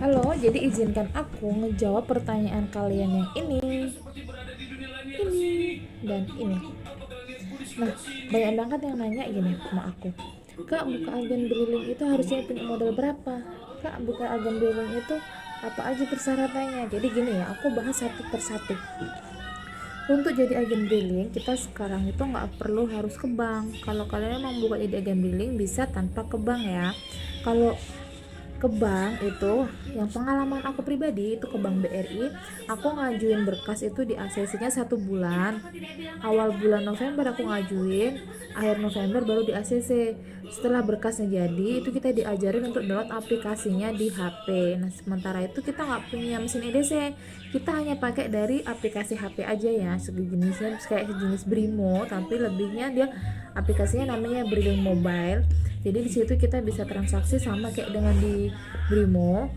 Halo, jadi izinkan aku ngejawab pertanyaan kalian yang dan ini. Nah, banyak banget yang nanya gini sama aku. Kak, buka agen briling itu harusnya punya modal berapa? Kak, buka agen briling itu apa aja persyaratannya? Jadi gini ya, aku bahas satu persatu. Untuk jadi agen briling, kita sekarang itu nggak perlu harus ke bank. Kalau kalian mau buka jadi agen briling, bisa tanpa ke bank ya. Kalau ke bank itu, yang pengalaman aku pribadi itu ke bank BRI, aku ngajuin berkas itu di ACC-nya 1 bulan. Awal bulan November aku ngajuin, akhir November baru di ACC. Setelah berkasnya jadi, itu kita diajarin untuk download aplikasinya di HP. Nah, sementara itu kita nggak punya mesin EDC, kita hanya pakai dari aplikasi HP aja ya, sejenisnya kayak sejenis Brimo, tapi lebihnya dia aplikasinya namanya Briling Mobile. Jadi di situ kita bisa transaksi sama kayak dengan di Brimo.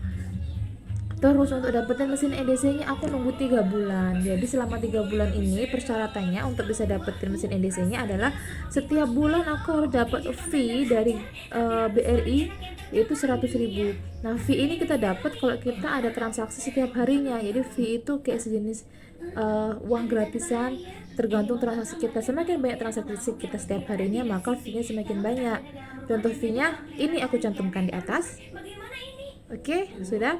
Terus untuk dapetin mesin EDC-nya aku nunggu 3 bulan. Jadi selama 3 bulan ini persyaratannya untuk bisa dapetin mesin EDC-nya adalah setiap bulan aku harus dapat fee dari BRI, yaitu 100.000. Nah, fee ini kita dapat kalau kita ada transaksi setiap harinya. Jadi fee itu kayak sejenis uang gratisan, tergantung transaksi kita. Semakin banyak transaksi kita setiap harinya, maka fee-nya semakin banyak. Contoh fee-nya ini aku cantumkan di atas. Oke, sudah.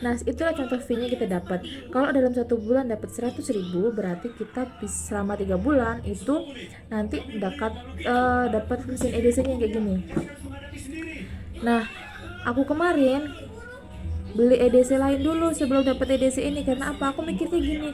Nah, itulah contoh fee-nya kita dapat. Kalau dalam 1 bulan dapat 100.000, berarti kita bisa selama 3 bulan itu nanti dapat mesin EDC-nya kayak gini. Nah, aku kemarin beli EDC lain dulu sebelum dapat EDC ini. Karena apa? Aku mikirnya gini,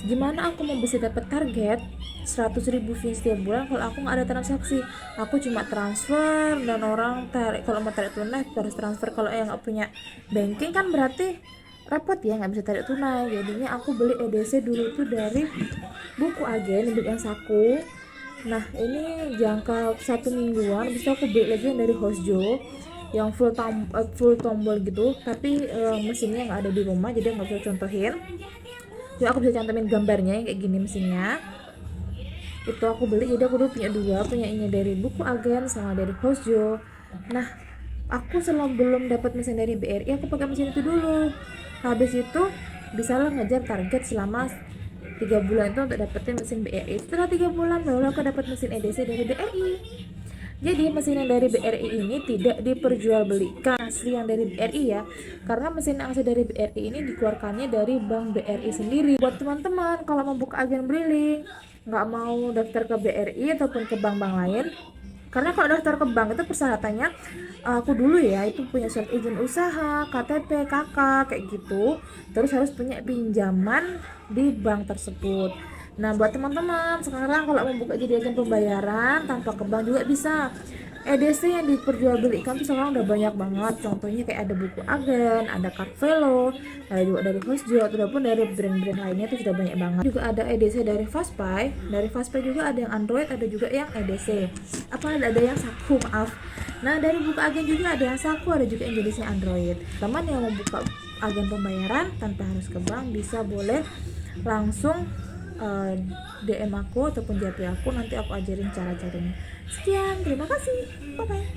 gimana aku mau bisa dapat target 100.000 fee setiap bulan kalau aku nggak ada transaksi. Aku cuma transfer dan orang tarik, kalau mau tarik tunai harus transfer. Kalau yang nggak punya banking kan berarti repot ya, nggak bisa tarik tunai. Jadinya aku beli EDC dulu tuh dari buku agen, beli yang saku. Nah, ini jangka 1 mingguan. Bisa aku beli lagi yang dari Hosjo yang full tombol gitu, tapi mesinnya nggak ada di rumah, jadi nggak bisa contohin. Jadi aku bisa cantumin gambarnya kayak gini mesinnya. Itu aku beli, jadi aku dulu punya dua, punya ini dari buku agen sama dari Hosjo. Nah, aku selama belum dapat mesin dari BRI, aku pakai mesin itu dulu. Habis itu bisalah ngejar target selama 3 bulan itu untuk dapetin mesin BRI. Setelah 3 bulan baru aku dapat mesin EDC dari BRI. Jadi mesin yang dari BRI ini tidak diperjualbelikan asli yang dari BRI ya, karena mesin yang asli dari BRI ini dikeluarkannya dari bank BRI sendiri. Buat teman-teman kalau mau buka agen briling, nggak mau daftar ke BRI ataupun ke bank-bank lain, karena kalau daftar ke bank itu persyaratannya, aku dulu ya itu punya surat izin usaha, KTP, KK kayak gitu, terus harus punya pinjaman di bank tersebut. Nah, buat teman-teman sekarang kalau mau buka jadi agen pembayaran tanpa ke bank juga bisa. EDC yang diperjualbelikan tuh sekarang udah banyak banget. Contohnya kayak ada buku agen, ada Carvelo, ada juga dari Hosjo, ataupun dari brand-brand lainnya tuh sudah banyak banget. Juga ada EDC dari Fastpay. Dari Fastpay juga ada yang Android, ada juga yang EDC. Ada yang Saku, maaf. Nah, dari buku agen juga ada yang Saku, ada juga yang jenisnya Android. Teman yang mau buka agen pembayaran tanpa harus ke bank bisa boleh langsung DM aku ataupun japri aku, nanti aku ajarin cara-caranya. Sekian, terima kasih, bye bye.